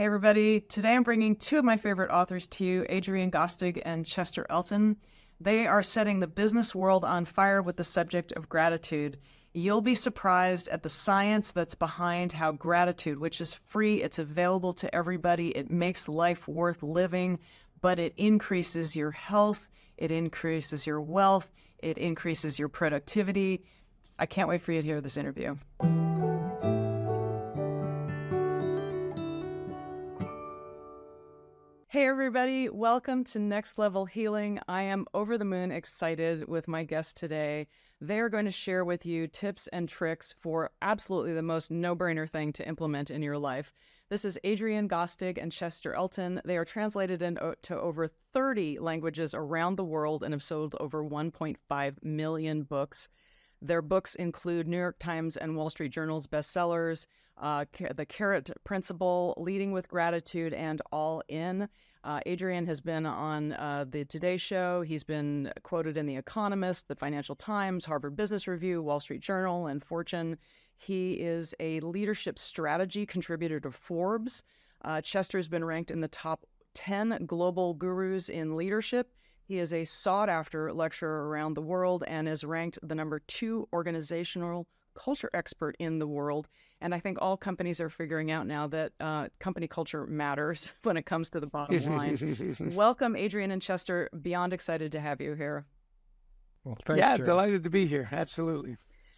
Hey everybody, today I'm bringing two of my favorite authors to you, Adrian Gostick and Chester Elton. They are setting the business world on fire with the subject of gratitude. You'll be surprised at the science that's behind how gratitude, which is free, it's available to everybody, it makes life worth living, but it increases your health, it increases your wealth, it increases your productivity. I can't wait for you to hear this interview. Hey everybody, welcome to Next Level Healing. I am over the moon excited with my guest today. They are going to share with you tips and tricks for absolutely the most no-brainer thing to implement in your life. This is Adrian Gostick and Chester Elton. They are translated into over 30 languages around the world and have sold over 1.5 million books. Their books include New York Times and Wall Street Journal's bestsellers, The Carrot Principle, Leading with Gratitude, and All In. Adrian has been on the Today Show. He's been quoted in The Economist, The Financial Times, Harvard Business Review, Wall Street Journal, and Fortune. He is a leadership strategy contributor to Forbes. Chester's been ranked in the top 10 global gurus in leadership. He is a sought-after lecturer around the world and is ranked the #2 organizational culture expert in the world. And I think all companies are figuring out now that company culture matters when it comes to the bottom line. Welcome, Adrian and Chester. Beyond excited to have you here. Well, thanks, Jerry. Delighted to be here. Absolutely.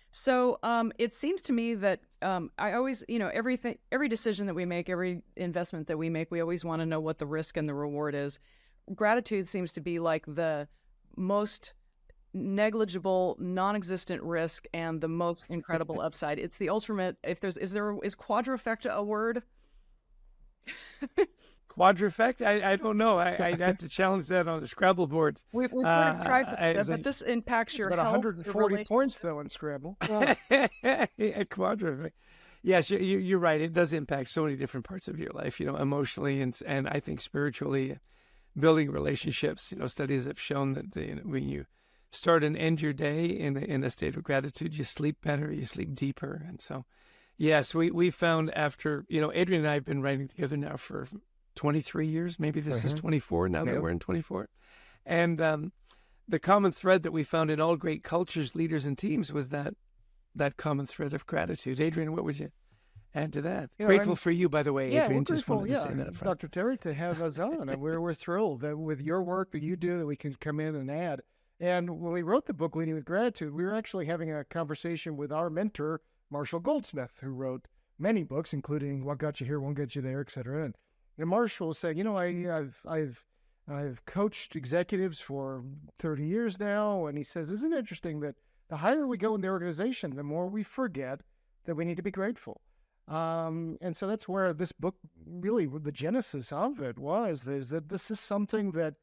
So it seems to me that I always, every decision that we make, every investment that we make, we always want to know what the risk and the reward is. Gratitude seems to be like the most negligible, non-existent risk and the most incredible upside. It's the ultimate. Is quadrifecta a word? Quadrifect? I don't know. I'd have to challenge that on the Scrabble board. We've heard of trifecta, but this impacts your about health. 140 points though in Scrabble. Quadrifect. Yes, you're right. It does impact so many different parts of your life, emotionally and I think spiritually, building relationships. Studies have shown that when you start and end your day in a state of gratitude, you sleep better, you sleep deeper. And so, yes, we found after, Adrian and I have been writing together now for 23 years. Maybe this is 24 now that we're in 24. And the common thread that we found in all great cultures, leaders, and teams was that common thread of gratitude. Adrian, what would you add to that? Grateful for you, by the way, Adrian. We're just grateful, wanted to say that up front. Dr. Terry, to have us on. And we're thrilled that with your work that you do that we can come in and add. And when we wrote the book, Leading with Gratitude, we were actually having a conversation with our mentor, Marshall Goldsmith, who wrote many books, including What Got You Here, Won't Get You There, et cetera. And Marshall was saying, I've coached executives for 30 years now. And he says, isn't it interesting that the higher we go in the organization, the more we forget that we need to be grateful. And so that's where this book, really, the genesis of it is that this is something that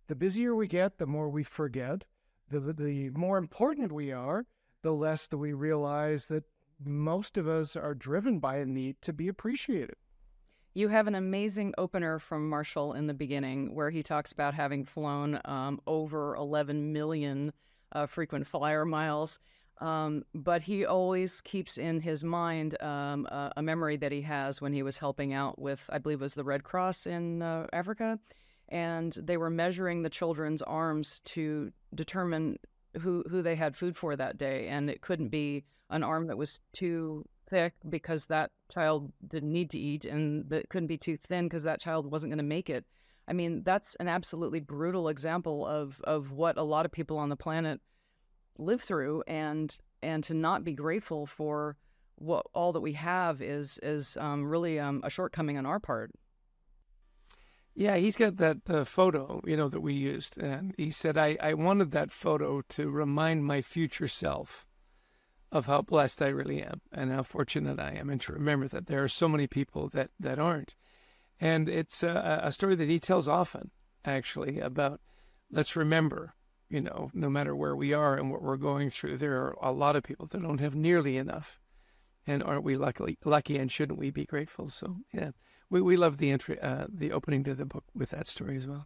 the busier we get, the more we forget. The more important we are, the less that we realize that most of us are driven by a need to be appreciated. You have an amazing opener from Marshall in the beginning where he talks about having flown over 11 million frequent flyer miles. But he always keeps in his mind a memory that he has when he was helping out with, I believe it was the Red Cross in Africa. And they were measuring the children's arms to determine who they had food for that day. And it couldn't be an arm that was too thick because that child didn't need to eat, and it couldn't be too thin because that child wasn't going to make it. I mean, that's an absolutely brutal example of what a lot of people on the planet live through, and to not be grateful for what all that we have is really a shortcoming on our part. Yeah, he's got that photo, that we used, and he said, I wanted that photo to remind my future self of how blessed I really am and how fortunate I am, and to remember that there are so many people that aren't. And it's a story that he tells often, actually, about let's remember, no matter where we are and what we're going through, there are a lot of people that don't have nearly enough. And aren't we lucky, and shouldn't we be grateful? So, yeah. We love the opening to the book with that story as well.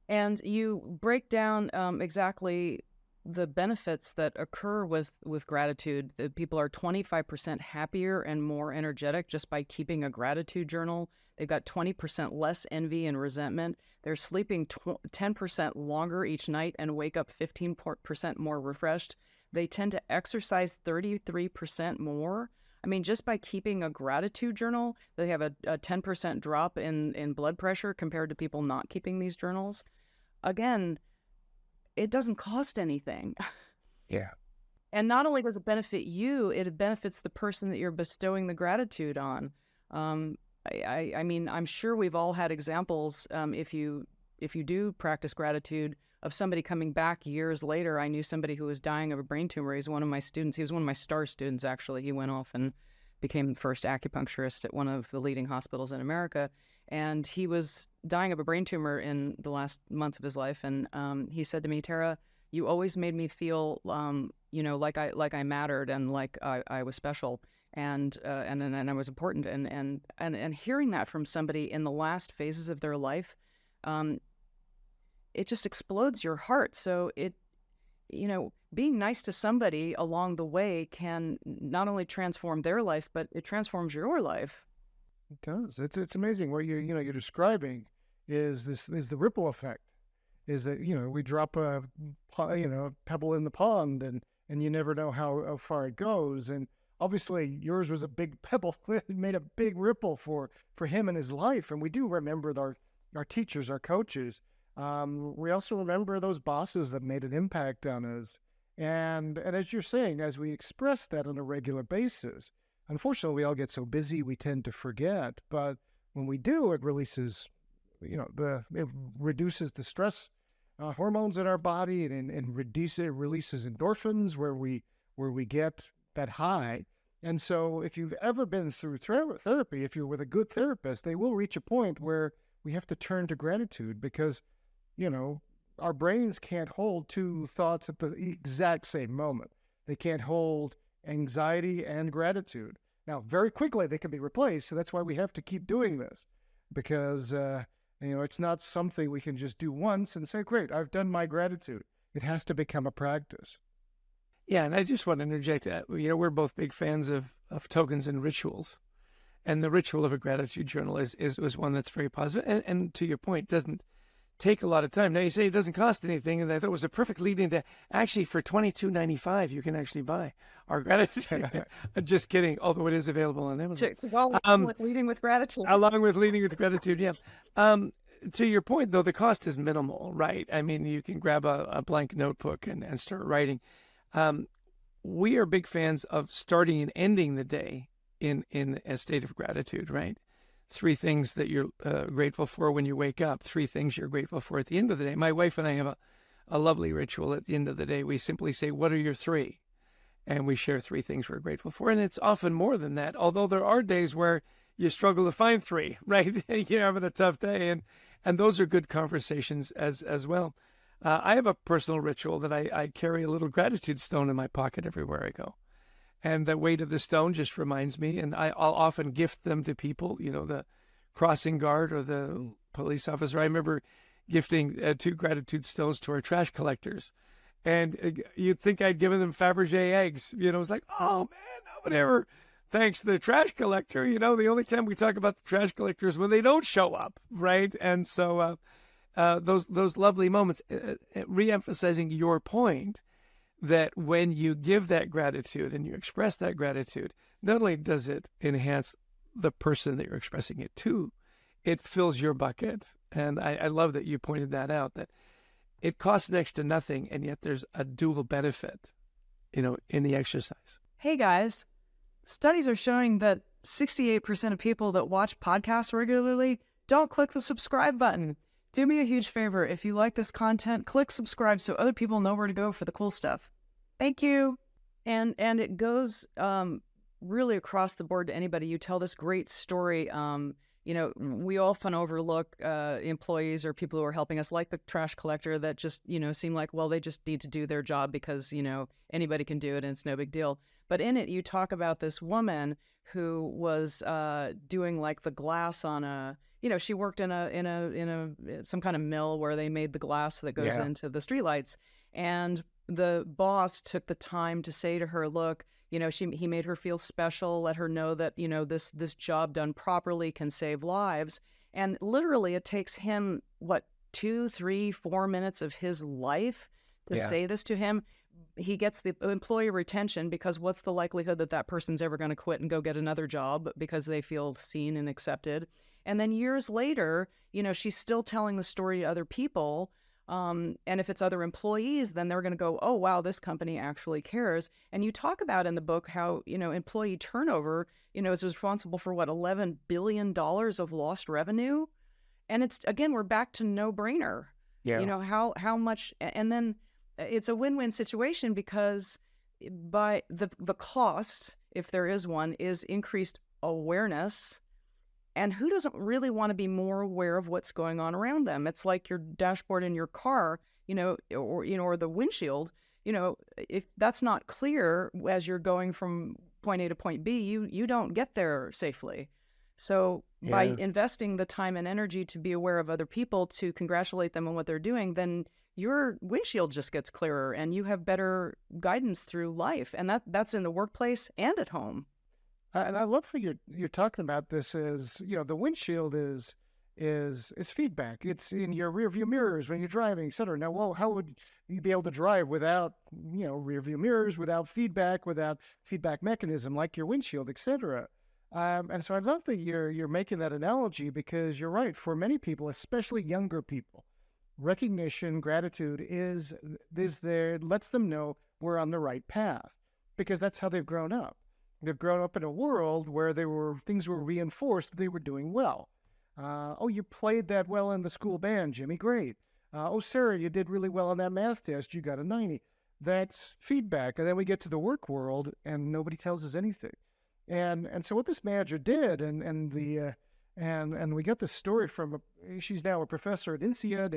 And you break down exactly the benefits that occur with gratitude. That people are 25% happier and more energetic just by keeping a gratitude journal. They've got 20% less envy and resentment. They're sleeping 10% longer each night and wake up 15% more refreshed. They tend to exercise 33% more. I mean, just by keeping a gratitude journal, they have a 10% drop in blood pressure compared to people not keeping these journals. Again, it doesn't cost anything. Yeah. And not only does it benefit you, it benefits the person that you're bestowing the gratitude on. I mean, I'm sure we've all had examples, if you do practice gratitude, of somebody coming back years later. I knew somebody who was dying of a brain tumor. He's one of my students. He was one of my star students, actually. He went off and became the first acupuncturist at one of the leading hospitals in America. And he was dying of a brain tumor in the last months of his life. And he said to me, Tara, you always made me feel, like I mattered and like I was special and I was important. And hearing that from somebody in the last phases of their life, it just explodes your heart. So being nice to somebody along the way can not only transform their life, but it transforms your life. It does. It's amazing what you're describing is the ripple effect. Is that we drop a pebble in the pond and you never know how far it goes. And obviously yours was a big pebble. It made a big ripple for him and his life. And we do remember our teachers, our coaches. We also remember those bosses that made an impact on us. And as you're saying, as we express that on a regular basis, unfortunately, we all get so busy, we tend to forget. But when we do, it releases, it reduces the stress hormones in our body and releases endorphins where we get that high. And so if you've ever been through therapy, if you're with a good therapist, they will reach a point where we have to turn to gratitude because, our brains can't hold two thoughts at the exact same moment. They can't hold anxiety and gratitude. Now, very quickly, they can be replaced. So that's why we have to keep doing this because, it's not something we can just do once and say, great, I've done my gratitude. It has to become a practice. Yeah, and I just want to interject. We're both big fans of tokens and rituals. And the ritual of a gratitude journal is one that's very positive. And to your point, doesn't take a lot of time. Now you say it doesn't cost anything, and I thought it was a perfect lead into actually for $22.95 you can actually buy our gratitude. Just kidding, although it is available on Amazon. Well, with leading with gratitude. Along with leading with gratitude, yeah. To your point, though, the cost is minimal, right? I mean, you can grab a blank notebook and start writing. We are big fans of starting and ending the day in a state of gratitude, right? 3 things that you're grateful for when you wake up, 3 things you're grateful for at the end of the day. My wife and I have a lovely ritual at the end of the day. We simply say, what are your 3? And we share 3 things we're grateful for. And it's often more than that, although there are days where you struggle to find 3, right? You're having a tough day. And those are good conversations as well. I have a personal ritual that I carry a little gratitude stone in my pocket everywhere I go. And the weight of the stone just reminds me, and I'll often gift them to people, the crossing guard or the police officer. I remember gifting 2 gratitude stones to our trash collectors. And you'd think I'd given them Fabergé eggs. It was like, oh, man, nobody ever thanks the trash collector. The only time we talk about the trash collector is when they don't show up, right? And so those lovely moments, re-emphasizing your point, that when you give that gratitude and you express that gratitude, not only does it enhance the person that you're expressing it to, it fills your bucket. And I love that you pointed that out, that it costs next to nothing, and yet there's a dual benefit, in the exercise. Hey, guys, studies are showing that 68% of people that watch podcasts regularly don't click the subscribe button. Do me a huge favor. If you like this content, click subscribe so other people know where to go for the cool stuff. Thank you. And it goes really across the board to anybody. You tell this great story. We often overlook employees or people who are helping us, like the trash collector, that just, seem like, well, they just need to do their job because, anybody can do it and it's no big deal. But in it, you talk about this woman who was doing like the glass on a, she worked in a some kind of mill where they made the glass that goes into the streetlights. And the boss took the time to say to her, look, he made her feel special, let her know that, this job done properly can save lives. And literally it takes him, 2, 3, 4 minutes of his life to say this to him. He gets the employee retention because what's the likelihood that that person's ever going to quit and go get another job because they feel seen and accepted? And then years later, she's still telling the story to other people. And if it's other employees, then they're going to go, oh, wow, this company actually cares. And you talk about in the book how, employee turnover, is responsible for $11 billion of lost revenue. And it's, again, we're back to no-brainer. Yeah. How much, and then it's a win-win situation because by the cost, if there is one, is increased awareness. And who doesn't really want to be more aware of what's going on around them? It's like your dashboard in your car, or the windshield. If that's not clear as you're going from point A to point B, you don't get there safely. So by investing the time and energy to be aware of other people, to congratulate them on what they're doing, then your windshield just gets clearer and you have better guidance through life. And that's in the workplace and at home. And I love how you're talking about this as, the windshield is feedback. It's in your rearview mirrors when you're driving, et cetera. Now, well, how would you be able to drive without, rearview mirrors, without feedback mechanism like your windshield, et cetera? And so I love that you're making that analogy because you're right. For many people, especially younger people, recognition, gratitude is there, lets them know we're on the right path because that's how they've grown up. They've grown up in a world where things were reinforced that they were doing well. Oh, you played that well in the school band, Jimmy, great. Oh, Sarah, you did really well on that math test, you got a 90. That's feedback. And then we get to the work world and nobody tells us anything. And so what this manager did, and we got this story from she's now a professor at INSEAD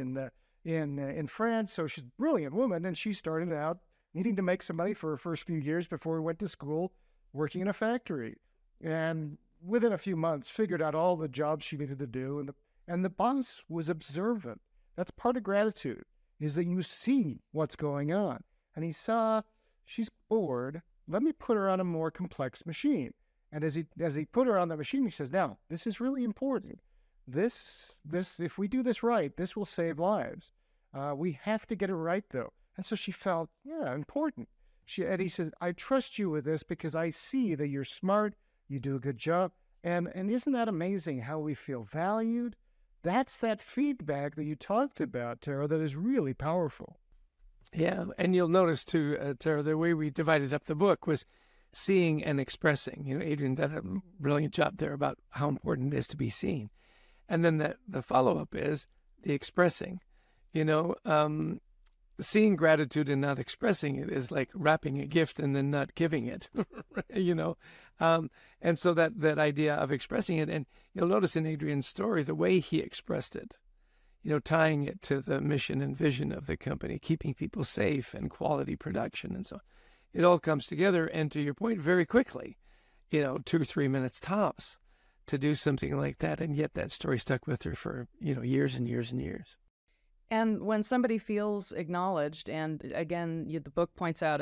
in France, so she's a brilliant woman, and she started out needing to make some money for her first few years before we went to school, working in a factory, and within a few months figured out all the jobs she needed to do, and the boss was observant. That's part of gratitude, is that you see what's going on. And he saw she's bored. Let me put her on a more complex machine. And as he put her on the machine, he says, now, this is really important. This if we do this right, this will save lives. We have to get it right, though. And so she felt, important. And he says, I trust you with this because I see that you're smart, you do a good job. And isn't that amazing how we feel valued? That's that feedback that you talked about, Tara, that is really powerful. Yeah, and you'll notice too, Tara, the way we divided up the book was seeing and expressing. Adrian did a brilliant job there about how important it is to be seen. And then the follow-up is the expressing. Seeing gratitude and not expressing it is like wrapping a gift and then not giving it, and so that idea of expressing it, and you'll notice in Adrian's story, the way he expressed it, tying it to the mission and vision of the company, keeping people safe and quality production and so on. It all comes together, and to your point, very quickly, 2 or 3 minutes tops to do something like that, and yet that story stuck with her for, years and years and years. And when somebody feels acknowledged, and again, the book points out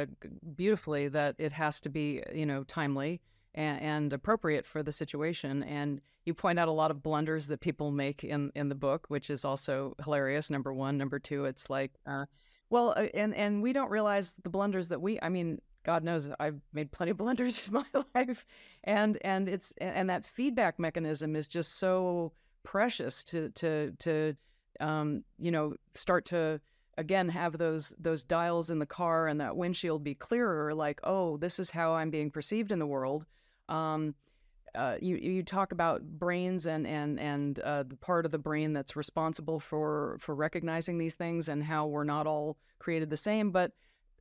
beautifully that it has to be, timely and appropriate for the situation. And you point out a lot of blunders that people make in the book, which is also hilarious. Number one. Number two, it's like, and we don't realize the blunders that God knows I've made plenty of blunders in my life. And that feedback mechanism is just so precious to start to, again, have those dials in the car and that windshield be clearer, like, oh, this is how I'm being perceived in the world. You talk about brains and the part of the brain that's responsible for recognizing these things and how we're not all created the same. But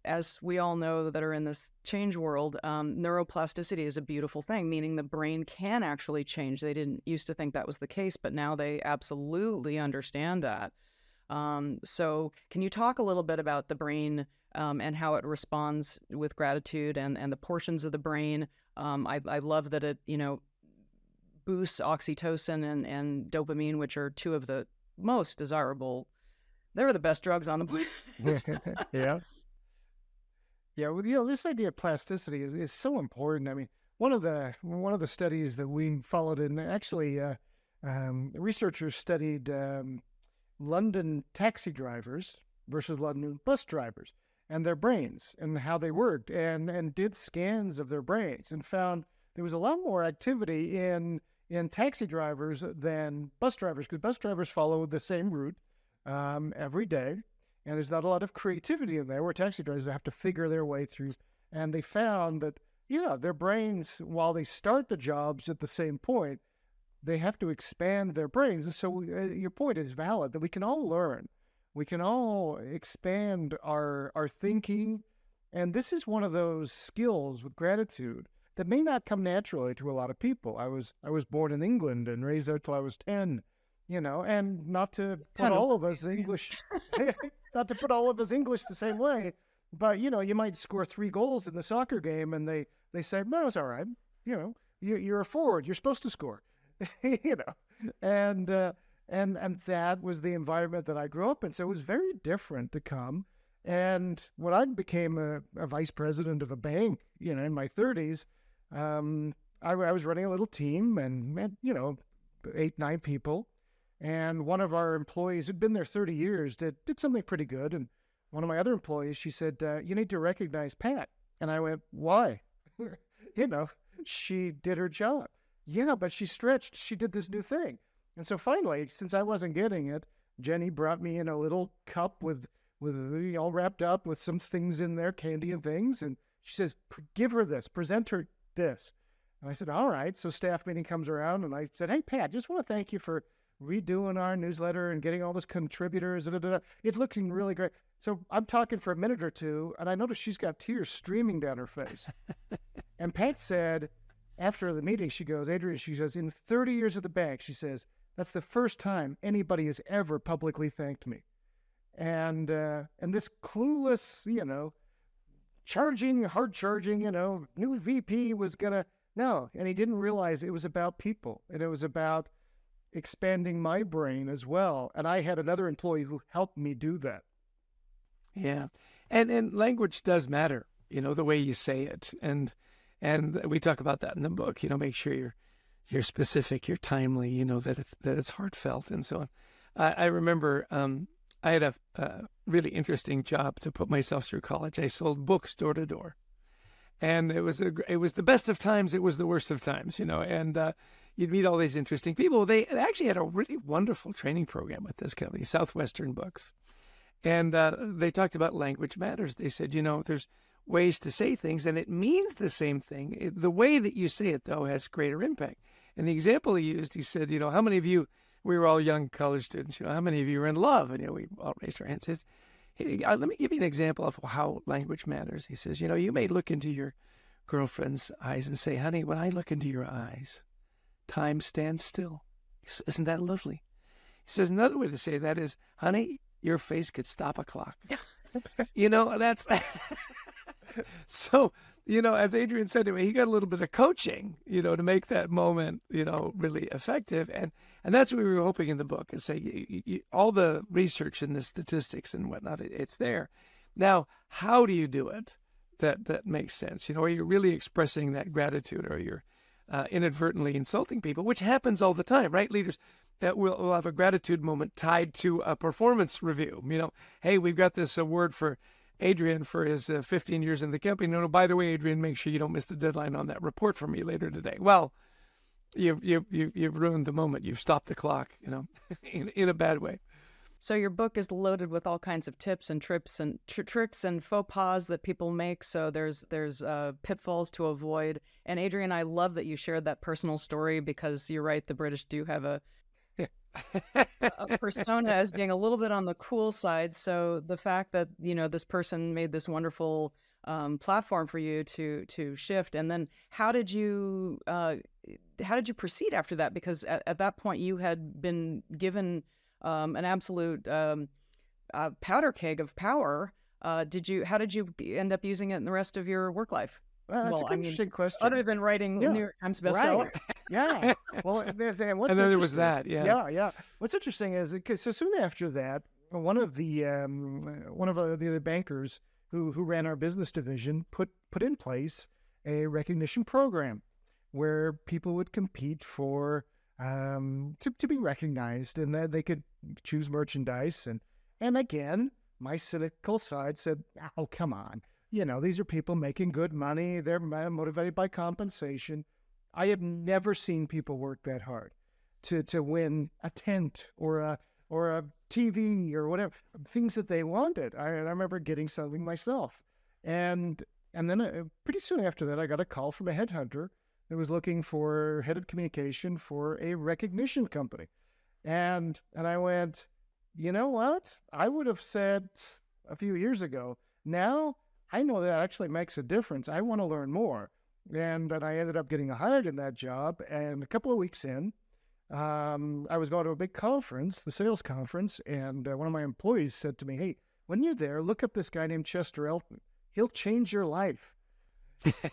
as we all know that are in this change world, neuroplasticity is a beautiful thing, meaning the brain can actually change. They didn't used to think that was the case, but now they absolutely understand that. So can you talk a little bit about the brain and how it responds with gratitude and the portions of the brain? I love that it, boosts oxytocin and dopamine, which are two of the most desirable. They're the best drugs on the planet. Yeah. Yeah, well, this idea of plasticity is so important. I mean, one of the studies that we followed, and actually, researchers studied London taxi drivers versus London bus drivers and their brains and how they worked, and did scans of their brains and found there was a lot more activity in taxi drivers than bus drivers, because bus drivers follow the same route every day. And there's not a lot of creativity in there, where taxi drivers have to figure their way through. And they found that, yeah, their brains, while they start the jobs at the same point, they have to expand their brains. And so your point is valid, that we can all learn. We can all expand our thinking. And this is one of those skills with gratitude that may not come naturally to a lot of people. I was born in England and raised there till I was 10, and not to put all of us English, not to put all of us English the same way, but, you might score 3 goals in the soccer game and they say, no, it's all right. You're a forward. You're supposed to score, and that was the environment that I grew up in. So it was very different to come. And when I became a vice president of a bank, in my 30s, I was running a little team and 8, 9 people. And one of our employees who'd been there 30 years did something pretty good. And one of my other employees, she said, you need to recognize Pat. And I went, why? She did her job. Yeah, but she stretched. She did this new thing. And so finally, since I wasn't getting it, Jenny brought me in a little cup with all wrapped up with some things in there, candy and things. And she says, give her this, present her this. And I said, all right. So staff meeting comes around and I said, hey, Pat, just want to thank you for redoing our newsletter and getting all those contributors. It's looking really great. So I'm talking for a minute or two, and I noticed she's got tears streaming down her face. And Pat said, after the meeting, she goes, Adrian, she says, in 30 years at the bank, she says, that's the first time anybody has ever publicly thanked me. And this clueless, hard charging, new VP was no. And he didn't realize it was about people, and it was about expanding my brain as well. And I had another employee who helped me do that. Yeah. And language does matter, the way you say it. And we talk about that in the book, make sure you're specific, you're timely, that it's heartfelt and so on. I remember I had a really interesting job to put myself through college. I sold books door to door. And it was the best of times, it was the worst of times, and you'd meet all these interesting people. They actually had a really wonderful training program with this company, Southwestern Books. And they talked about language matters. They said, there's ways to say things, and it means the same thing. The way that you say it, though, has greater impact. And the example he used, he said, how many of you, we were all young college students, how many of you are in love? And we all raised our hands. He says, hey, let me give you an example of how language matters. He says, you may look into your girlfriend's eyes and say, honey, when I look into your eyes, time stands still. Isn't that lovely? He says, another way to say that is, honey, your face could stop a clock. That's... So, as Adrian said to me, he got a little bit of coaching, to make that moment, really effective. And that's what we were hoping in the book, is say all the research and the statistics and whatnot, it's there. Now, how do you do it that makes sense? Are you really expressing that gratitude, or you're inadvertently insulting people, which happens all the time, right? Leaders will have a gratitude moment tied to a performance review. Hey, we've got this award for Adrian for his 15 years in the company. No, by the way, Adrian, make sure you don't miss the deadline on that report for me later today. Well, you've ruined the moment. You've stopped the clock, in a bad way. So your book is loaded with all kinds of tips and tricks and faux pas that people make. So there's pitfalls to avoid. And Adrian, I love that you shared that personal story, because you're right, the British do have a persona as being a little bit on the cool side. So the fact that, this person made this wonderful platform for you to shift. And then how did you proceed after that? Because at that point you had been given an absolute powder keg of power. How did you end up using it in the rest of your work life? That's an interesting question. Other than writing New York Times bestseller. Right. Yeah. Well, and what's and then there was that. Yeah. Yeah. What's interesting is, so soon after that, one of the other bankers who ran our business division, put in place a recognition program where people would compete for to be recognized, and that they could choose merchandise. And again, my cynical side said, "Oh, come on. These are people making good money. They're motivated by compensation." I have never seen people work that hard to win a tent or a TV or whatever, things that they wanted. I remember getting something myself. And then pretty soon after that, I got a call from a headhunter that was looking for head of communication for a recognition company. And I went, you know what? I would have said a few years ago, now I know that actually makes a difference. I want to learn more. And I ended up getting hired in that job. And a couple of weeks in, I was going to a big conference, the sales conference, and one of my employees said to me, "Hey, when you're there, look up this guy named Chester Elton. He'll change your life."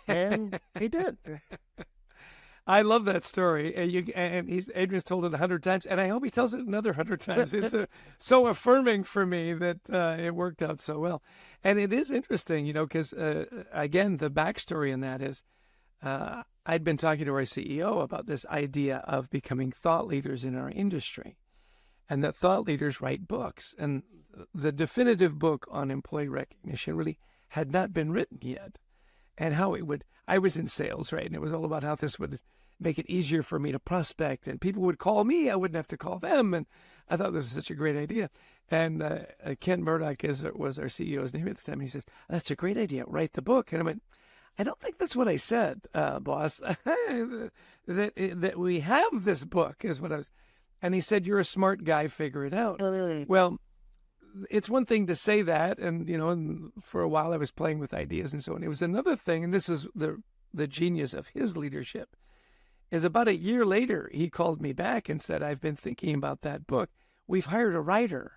And he did. I love that story, and Adrian's told it 100 times, and I hope he tells it another 100 times. It's so affirming for me that it worked out so well. And it is interesting, because, again, the backstory in that is I'd been talking to our CEO about this idea of becoming thought leaders in our industry, and that thought leaders write books. And the definitive book on employee recognition really had not been written yet. And how I was in sales, right? And it was all about how this would make it easier for me to prospect, and people would call me. I wouldn't have to call them. And I thought this was such a great idea. And Ken Murdoch was our CEO's name at the time. And he says, "That's a great idea. Write the book." And I went, "I don't think that's what I said, boss. that we have this book is what I was." And he said, "You're a smart guy. Figure it out." Well, it's one thing to say that, and for a while I was playing with ideas and so on. It was another thing, and this is the genius of his leadership, is about a year later he called me back and said, "I've been thinking about that book. We've hired a writer.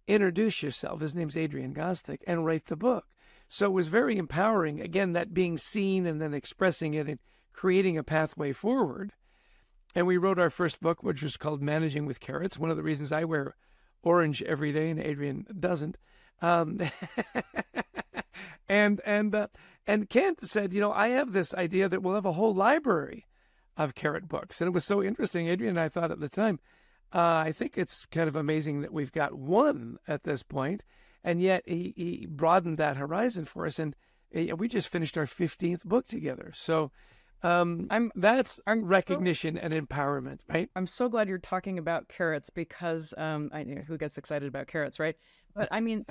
Introduce yourself. His name's Adrian Gostick, and write the book." So it was very empowering. Again, that being seen and then expressing it and creating a pathway forward. And we wrote our first book, which was called Managing with Carrots. One of the reasons I wear orange every day and Adrian doesn't. And Kent said, I have this idea that we'll have a whole library of carrot books. And it was so interesting. Adrian and I thought at the time, I think it's kind of amazing that we've got one at this point. And yet he broadened that horizon for us. And we just finished our 15th book together. So that's recognition and empowerment, right? I'm so glad you're talking about carrots, because I know who gets excited about carrots, right? But I mean,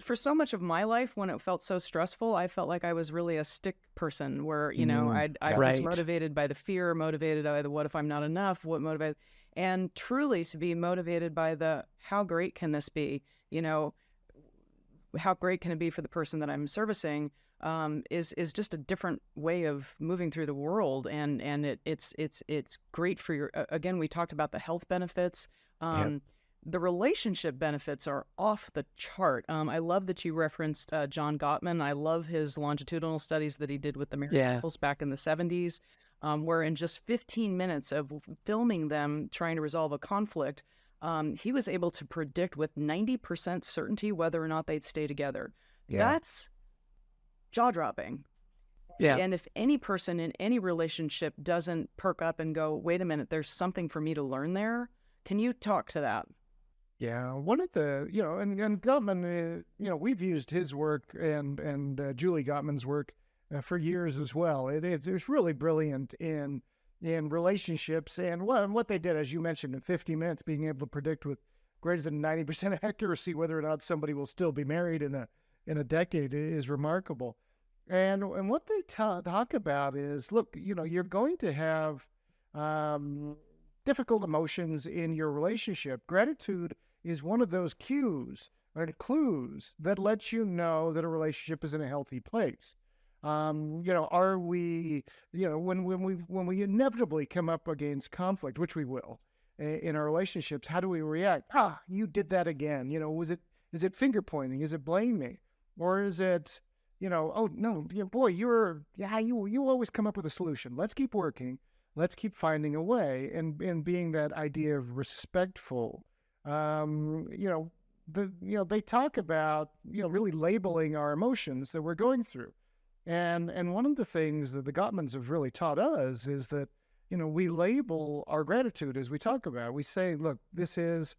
for so much of my life, when it felt so stressful, I felt like I was really a stick person, where I was motivated by the fear, motivated by the what if I'm not enough, what motivated, and truly to be motivated by the how great can this be? How great can it be for the person that I'm servicing? Is just a different way of moving through the world, and it's great for your. Again, we talked about the health benefits. The relationship benefits are off the chart. I love that you referenced John Gottman. I love his longitudinal studies that he did with the married couples back in the 70s, where in just 15 minutes of filming them trying to resolve a conflict, he was able to predict with 90% certainty whether or not they'd stay together. That's jaw-dropping. Yeah. And if any person in any relationship doesn't perk up and go, wait a minute, there's something for me to learn there, can you talk to that? Yeah, one of the, and Gottman, we've used his work and Julie Gottman's work for years as well. It's really brilliant in relationships, and what they did, as you mentioned, in 50 minutes, being able to predict with greater than 90% accuracy whether or not somebody will still be married in a decade is remarkable. And what they talk about is, look, you're going to have difficult emotions in your relationship. Gratitude is one of those cues or clues that lets you know that a relationship is in a healthy place. Are we, when we inevitably come up against conflict, which we will in our relationships, how do we react? You did that again. Is it finger pointing? Is it blaming? Or is it, oh no, boy, you always come up with a solution. Let's keep working. Let's keep finding a way, and being that idea of respectful. they talk about, really labeling our emotions that we're going through. And one of the things that the Gottmans have really taught us is that, we label our gratitude as we talk about. We say, look, this is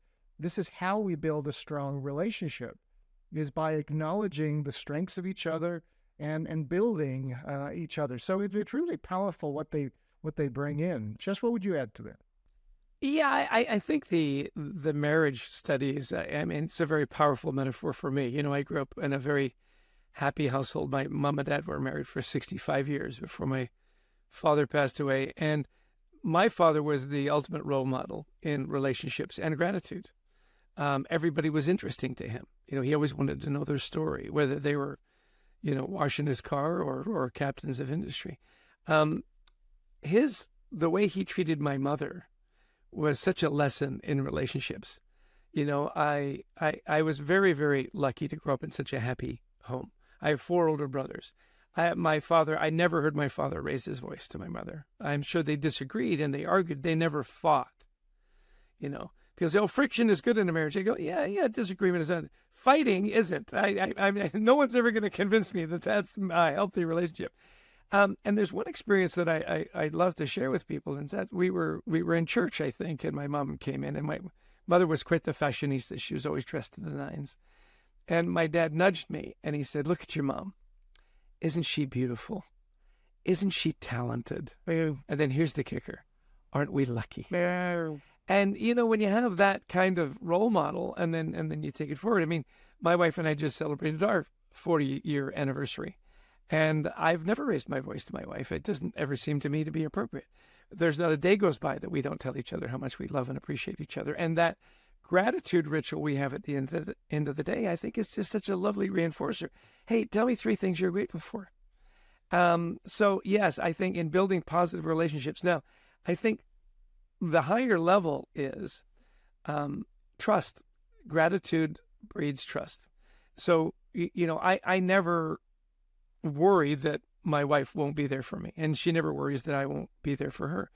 how we build a strong relationship, is by acknowledging the strengths of each other and building each other. So it's really powerful what they bring in. Jess, what would you add to that? Yeah, I think the marriage studies, I mean, it's a very powerful metaphor for me. I grew up in a very happy household. My mom and dad were married for 65 years before my father passed away. And my father was the ultimate role model in relationships and gratitude. Everybody was interesting to him. He always wanted to know their story, whether they were, washing his car or captains of industry. The way he treated my mother was such a lesson in relationships. I was very, very lucky to grow up in such a happy home. I have 4 older brothers. I never heard my father raise his voice to my mother. I'm sure they disagreed and they argued. They never fought. People say, "Oh, friction is good in a marriage." I go, "Yeah, disagreement is not. Fighting isn't." No one's ever going to convince me that that's a healthy relationship. And there's one experience that I'd love to share with people, and that we were in church, I think, and my mom came in, and my mother was quite the fashionista. She was always dressed to the nines. And my dad nudged me, and he said, "Look at your mom. Isn't she beautiful? Isn't she talented?" And then here's the kicker. Aren't we lucky? And, when you have that kind of role model and then you take it forward. I mean, my wife and I just celebrated our 40-year anniversary. And I've never raised my voice to my wife. It doesn't ever seem to me to be appropriate. There's not a day goes by that we don't tell each other how much we love and appreciate each other. And that gratitude ritual we have at the end of the day, I think, is just such a lovely reinforcer. Hey, tell me 3 things you're grateful for. So, yes, I think in building positive relationships. Now, I think the higher level is trust. Gratitude breeds trust. So, I never worry that my wife won't be there for me, and she never worries that I won't be there for her.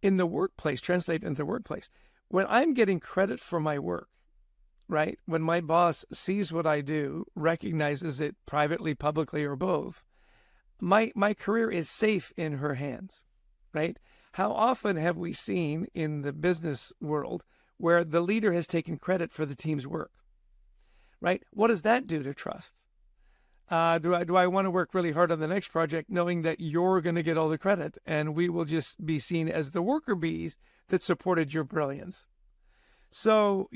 In the workplace, translate into the workplace, when I'm getting credit for my work, right? When my boss sees what I do, recognizes it privately, publicly, or both, my career is safe in her hands, right? How often have we seen in the business world where the leader has taken credit for the team's work, right? What does that do to trust? Do I want to work really hard on the next project knowing that you're going to get all the credit and we will just be seen as the worker bees that supported your brilliance? So,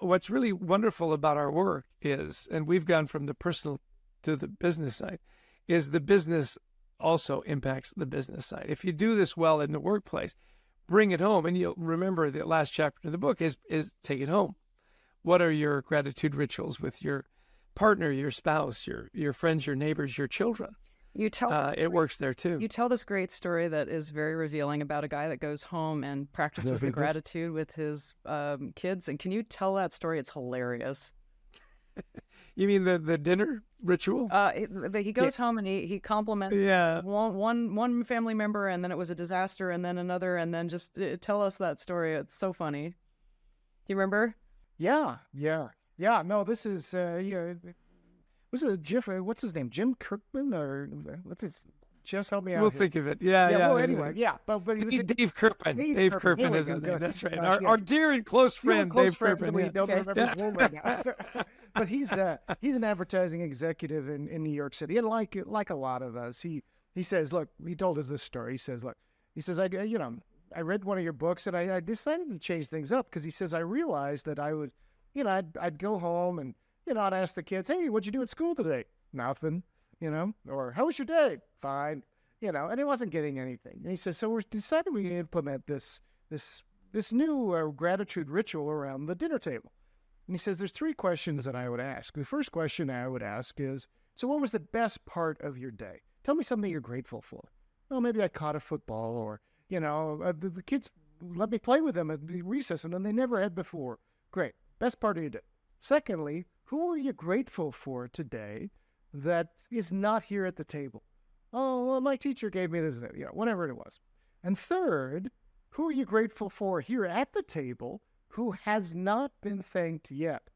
what's really wonderful about our work is, and we've gone from the personal to the business side, is the business also impacts the business side. If you do this well in the workplace, bring it home. And you'll remember the last chapter of the book is take it home. What are your gratitude rituals with your partner, your spouse, your friends, your neighbors, your children? You tell it works there too. You tell this great story that is very revealing about a guy that goes home and practices the gratitude with his kids. And can you tell that story? It's hilarious. You mean the dinner ritual? He goes home and he compliments one family member, and then it was a disaster, and then another, and then just tell us that story. It's so funny. Do you remember? Yeah. No, this is was it what's his name? Jim Kirkman or what's his? Just help me out. We'll here. think of it. Yeah. Well, anyway, but he was Dave Kirkman. Dave Kirkman is his name. That's right. Our dear and close friend, Dave Kirkman. We don't remember his name right now. But he's an advertising executive in New York City, and like a lot of us, he says, look, he told us this story. He says, I read one of your books, and I decided to change things up because he says I realized that I would, I'd go home and I'd ask the kids, hey, what'd you do at school today? Nothing. Or how was your day? Fine, and it wasn't getting anything. And he says, so we decided we implement this new gratitude ritual around the dinner table. And he says, there's 3 questions that I would ask. The first question I would ask is, so what was the best part of your day? Tell me something you're grateful for. Well, maybe I caught a football, or, the kids let me play with them at recess, and then they never had before. Great. Best part of your day. Secondly, who are you grateful for today that is not here at the table? Oh, well, my teacher gave me this, whatever it was. And third, who are you grateful for here at the table who has not been thanked yet?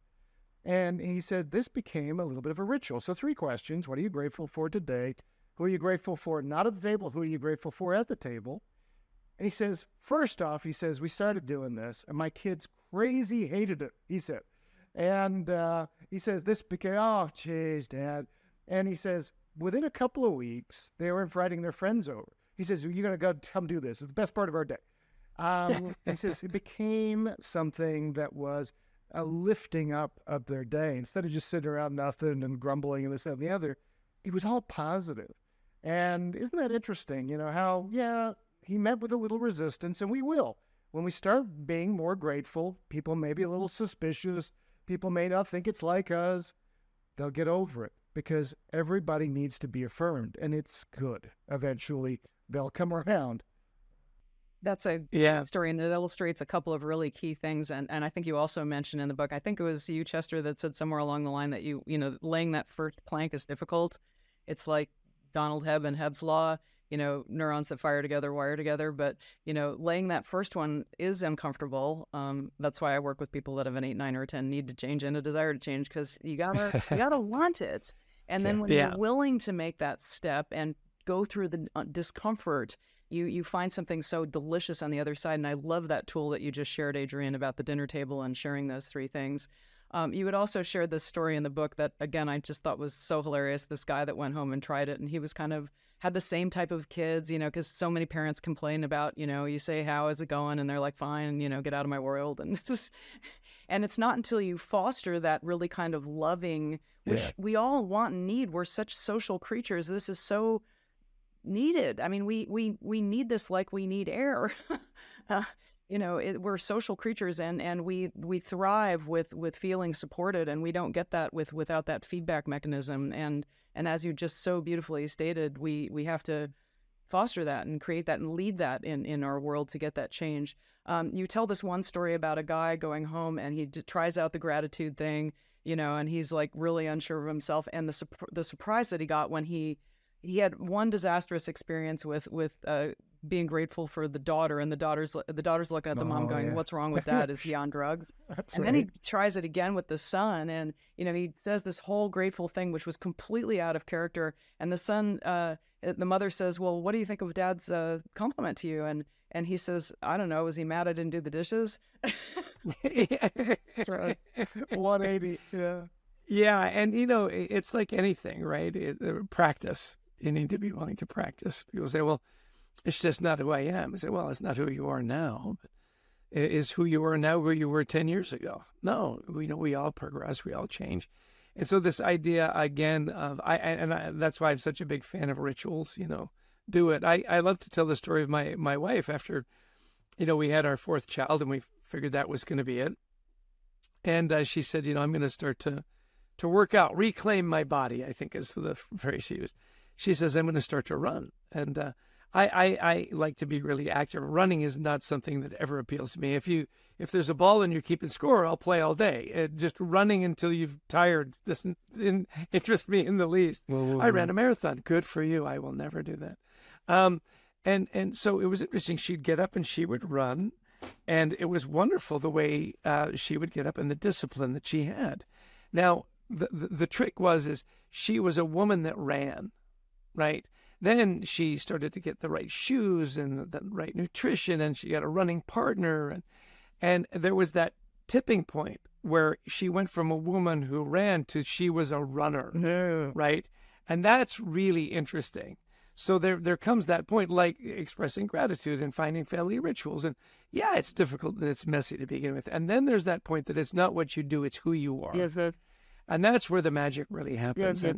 And he said this became a little bit of a ritual. So 3 questions. What are you grateful for today? Who are you grateful for not at the table? Who are you grateful for at the table? And he says, first off, he says, we started doing this, and my kids crazy hated it, he said. And he says, this became, oh, geez, Dad. And he says, within a couple of weeks, they were inviting their friends over. He says, you're going to go come do this. It's the best part of our day. He says, it became something that was a lifting up of their day. Instead of just sitting around nothing and grumbling and this, that, and the other, it was all positive. And isn't that interesting? You know, how, yeah, he met with a little resistance, and we will. When we start being more grateful, people may be a little suspicious. People may not think it's like us. They'll get over it because everybody needs to be affirmed, and it's good. Eventually, they'll come around. That's a story, and it illustrates a couple of really key things. And I think you also mentioned in the book, I think it was you, Chester, that said somewhere along the line that you know, laying that first plank is difficult. It's like Donald Hebb and Hebb's law, you know, neurons that fire together, wire together. But, you know, laying that first one is uncomfortable. That's why I work with people that have an 8, 9, or 10 need to change and a desire to change, because you gotta want it. And then when you're willing to make that step and go through the discomfort, you find something so delicious on the other side. And I love that tool that you just shared, Adrian, about the dinner table and sharing those 3 things. You had also shared this story in the book that, again, I just thought was so hilarious. This guy that went home and tried it, and he was kind of had the same type of kids, you know, because so many parents complain about, you know, you say, how is it going? And they're like, fine, you know, get out of my world. And just, and it's not until you foster that really kind of loving, which we all want and need. We're such social creatures. This is so needed. I mean, we need this like we need air. You know, we're social creatures, and we thrive with feeling supported, and we don't get that without that feedback mechanism. And as you just so beautifully stated, we have to foster that and create that and lead that in our world to get that change. You tell this one story about a guy going home, and he tries out the gratitude thing, you know, and he's like really unsure of himself, and the surprise that he got when he had one disastrous experience with being grateful for the daughter, and the daughter's looking at the mom going, what's wrong with Dad? Is he on drugs? And then he tries it again with the son, and, you know, he says this whole grateful thing, which was completely out of character. And the son, the mother says, well, what do you think of Dad's compliment to you? And he says, I don't know, was he mad I didn't do the dishes? That's right. 180, yeah. Yeah, and, you know, it's like anything, right? Practice. You need to be willing to practice. People say, well, it's just not who I am. I say, well, it's not who you are now. But is who you are now who you were 10 years ago? No, we all progress. We all change. And so this idea, again, of that's why I'm such a big fan of rituals, you know, do it. I love to tell the story of my wife after, you know, we had our 4th child, and we figured that was going to be it. And she said, you know, I'm going to start to work out, reclaim my body, I think is the phrase she used. She says, I'm going to start to run. And I like to be really active. Running is not something that ever appeals to me. If there's a ball and you're keeping score, I'll play all day. Just running until you've tired doesn't interest me in the least. I ran a marathon. Good for you. I will never do that. And so it was interesting. She'd get up and she would run. And it was wonderful the way she would get up and the discipline that she had. Now, the trick is she was a woman that ran, right? Then she started to get the right shoes and the right nutrition, and she got a running partner. And there was that tipping point where she went from a woman who ran to she was a runner, right? And that's really interesting. So there comes that point, like expressing gratitude and finding family rituals. And yeah, it's difficult and it's messy to begin with. And then there's that point that it's not what you do, it's who you are. Yes, and that's where the magic really happens. Yes,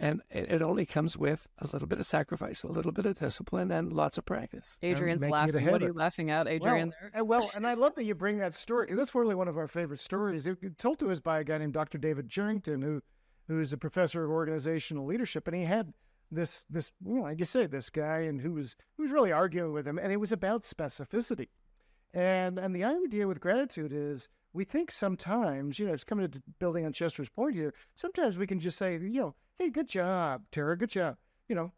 and it only comes with a little bit of sacrifice, a little bit of discipline, and lots of practice. Adrian's laughing. What are you laughing at, Adrian? And I love that you bring that story, because that's really one of our favorite stories. It's told to us by a guy named Dr. David Jerrington, who is a professor of organizational leadership, and he had this like you say, this guy, and who was really arguing with him, and it was about specificity. And the idea with gratitude is, we think sometimes, you know, it's coming to building on Chester's point here, sometimes we can just say, you know, hey, good job, Tara, good job. You know,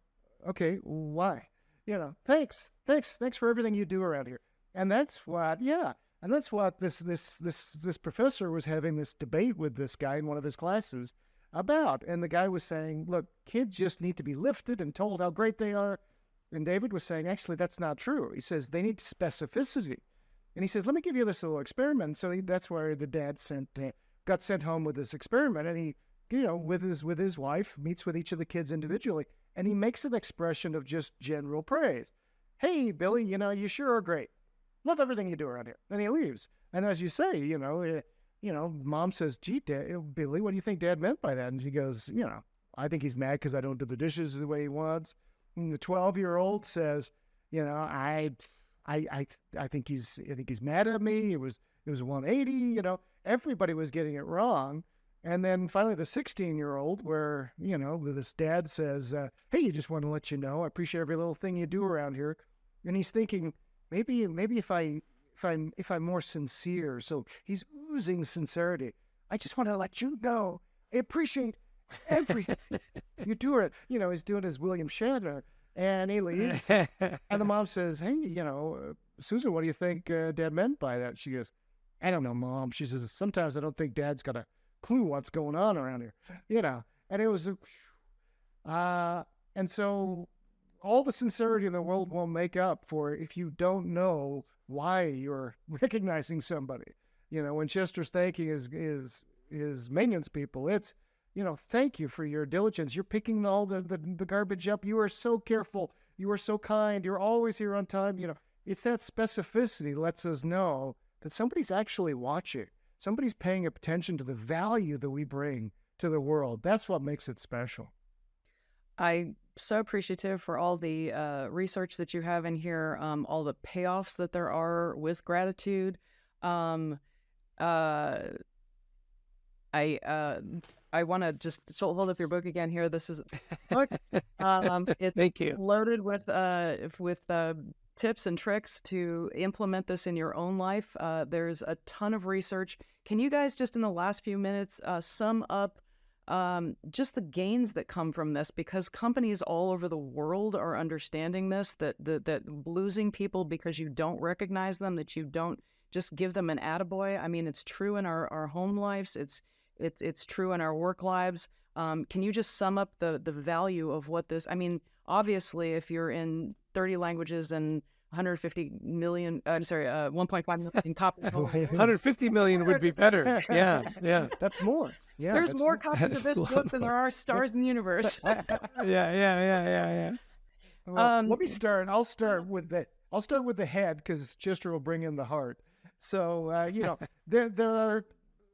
okay, why? You know, thanks for everything you do around here. And that's what, and And that's what this professor was having this debate with this guy in one of his classes about. And the guy was saying, look, kids just need to be lifted and told how great they are. And David was saying, actually, that's not true. He says they need specificity. And he says, let me give you this little experiment. So that's why the dad got sent home with this experiment. And he, with his wife, meets with each of the kids individually. And he makes an expression of just general praise. Hey, Billy, you sure are great. Love everything you do around here. Then he leaves. And as you say, Mom says, gee, Billy, what do you think Dad meant by that? And she goes, I think he's mad because I don't do the dishes the way he wants. And the 12-year-old says, I think he's mad at me. It was 180. Everybody was getting it wrong. And then finally the 16-year-old, where this dad says, hey, just want to let you know, I appreciate every little thing you do around here. And he's thinking, maybe if I'm more sincere. So he's oozing sincerity. I just want to let you know, I appreciate everything you do. It, he's doing his William Shatner, and he leaves. And the mom says, hey, Susan, what do you think Dad meant by that? She goes, I don't know, Mom. She says, sometimes I don't think Dad's got a clue what's going on around here, And it was, and so all the sincerity in the world won't make up for if you don't know why you're recognizing somebody. When Chester's thanking his maintenance people, it's, thank you for your diligence. You're picking all the garbage up. You are so careful. You are so kind. You're always here on time. It's that specificity lets us know that somebody's actually watching. Somebody's paying attention to the value that we bring to the world. That's what makes it special. I'm so appreciative for all the research that you have in here, all the payoffs that there are with gratitude. I want to just hold up your book again here. This is a book. It's Thank you. Loaded with tips and tricks to implement this in your own life. There's a ton of research. Can you guys just in the last few minutes sum up just the gains that come from this? Because companies all over the world are understanding this, that losing people because you don't recognize them, that you don't just give them an attaboy. I mean, it's true in our home lives. It's true in our work lives. Can you just sum up the value of what this, I mean, obviously, if you're in 30 languages and 150 million, 1.5 million copies. 150 million would be better. Yeah. That's more. Yeah. There's more copies of this book than there are stars in the universe. Yeah. Well, let me start. I'll start with the head because Chester will bring in the heart. So, there are,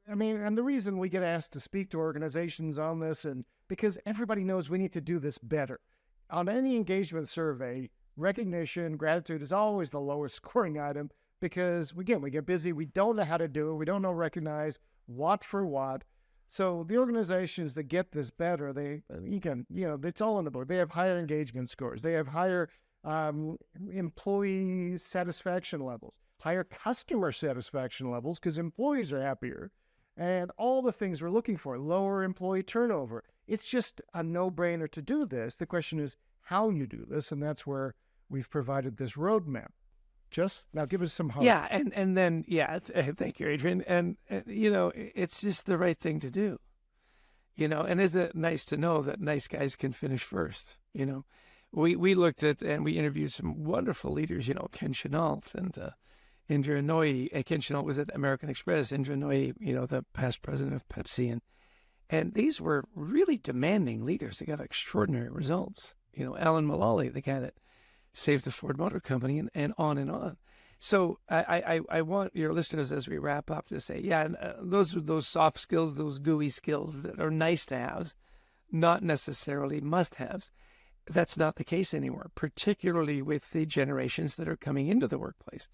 and the reason we get asked to speak to organizations on this, and because everybody knows we need to do this better. On any engagement survey, recognition, gratitude is always the lowest scoring item because, again, we get busy. We don't know how to do it. We don't know recognize what for what. So the organizations that get this better, it's all in the book. They have higher engagement scores. They have higher employee satisfaction levels, higher customer satisfaction levels because employees are happier, and all the things we're looking for, lower employee turnover. It's just a no-brainer to do this. The question is how you do this, and that's where we've provided this roadmap. Just now, give us some hope. Yeah, and then thank you, Adrian. And it's just the right thing to do. And isn't it nice to know that nice guys can finish first? We looked at and we interviewed some wonderful leaders. Ken Chenault and Indra Nooyi. Ken Chenault was at American Express. Indra Nooyi, the past president of Pepsi, and these were really demanding leaders. They got extraordinary results. Alan Mulally, the guy that saved the Ford Motor Company, and on and on. So I want your listeners, as we wrap up, to say, those soft skills, those gooey skills that are nice to have, not necessarily must-haves. That's not the case anymore, particularly with the generations that are coming into the workplace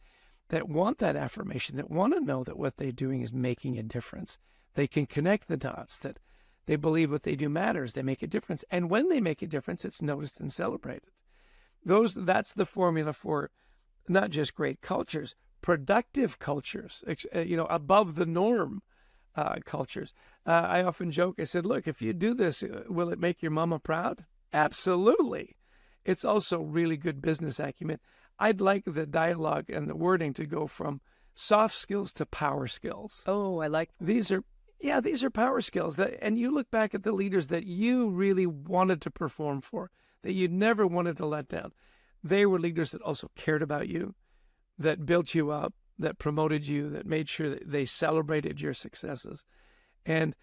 that want that affirmation, that want to know that what they're doing is making a difference. They can connect the dots, that they believe what they do matters, they make a difference. And when they make a difference, it's noticed and celebrated. That's the formula for not just great cultures, productive cultures, above the norm cultures. I often joke, I said, look, if you do this, will it make your mama proud? Absolutely. It's also really good business acumen. I'd like the dialogue and the wording to go from soft skills to power skills. Oh, I like These are power skills and you look back at the leaders that you really wanted to perform for, that you never wanted to let down. They were leaders that also cared about you, that built you up, that promoted you, that made sure that they celebrated your successes. And,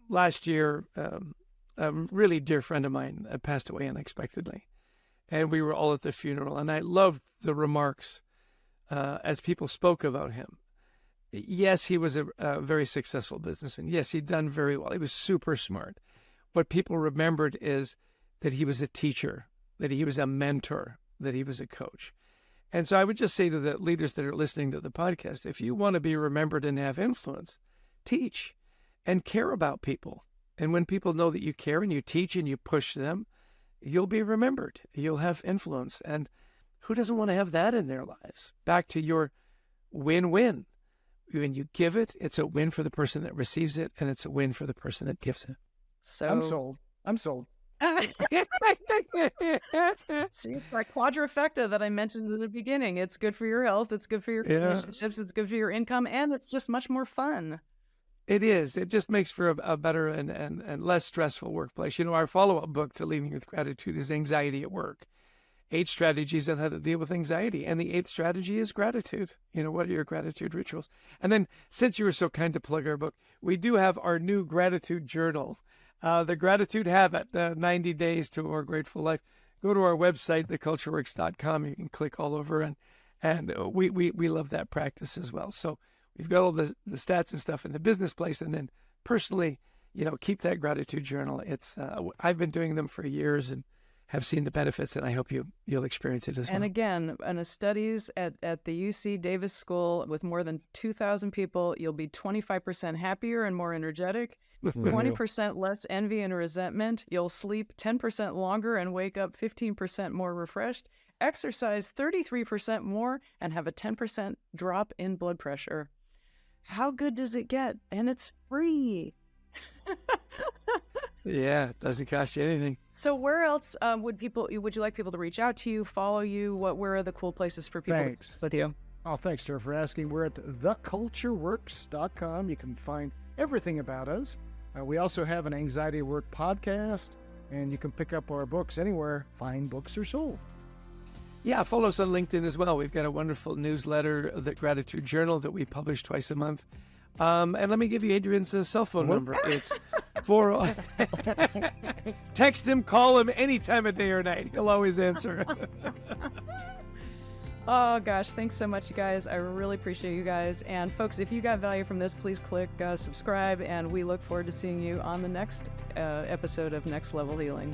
last year, a really dear friend of mine passed away unexpectedly. And we were all at the funeral. And I loved the remarks as people spoke about him. Yes, he was a very successful businessman. Yes, he'd done very well. He was super smart. What people remembered is that he was a teacher, that he was a mentor, that he was a coach. And so I would just say to the leaders that are listening to the podcast, if you want to be remembered and have influence, teach and care about people. And when people know that you care and you teach and you push them, you'll be remembered. You'll have influence. And who doesn't want to have that in their lives? Back to your win-win. When you give it, it's a win for the person that receives it, and it's a win for the person that gives it. So I'm sold. See, it's like quadrifecta that I mentioned in the beginning. It's good for your health, it's good for your relationships, it's good for your income, and it's just much more fun. It is. It just makes for a better and less stressful workplace. Our follow-up book to Leading with Gratitude is Anxiety at Work. 8 strategies on how to deal with anxiety. And the 8th strategy is gratitude. What are your gratitude rituals? And then, since you were so kind to plug our book, we do have our new gratitude journal, The Gratitude Habit, 90 Days to a More Grateful Life. Go to our website, thecultureworks.com. You can click all over, and we love that practice as well. So we've got all the stats and stuff in the business place, and then personally, keep that gratitude journal. It's I've been doing them for years and have seen the benefits, and I hope you'll experience it as well. And again, in studies at the UC Davis School with more than 2,000 people, you'll be 25% happier and more energetic, 20% less envy and resentment. You'll sleep 10% longer and wake up 15% more refreshed, exercise 33% more, and have a 10% drop in blood pressure. How good does it get? And it's free. Yeah, it doesn't cost you anything. So where else would you like people to reach out to you, follow you? Where are the cool places for people Thanks. to with you? Oh, thanks, Sarah, for asking. We're at thecultureworks.com. You can find everything about us. We also have an Anxiety at Work podcast, and you can pick up our books anywhere fine books are sold. Yeah, follow us on LinkedIn as well. We've got a wonderful newsletter, the Gratitude Journal, that we publish twice a month. And let me give you Adrian's cell phone number. It's text him, call him any time of day or night. He'll always answer. Oh, gosh. Thanks so much, you guys. I really appreciate you guys. And, folks, if you got value from this, please click subscribe. And we look forward to seeing you on the next episode of Next Level Healing.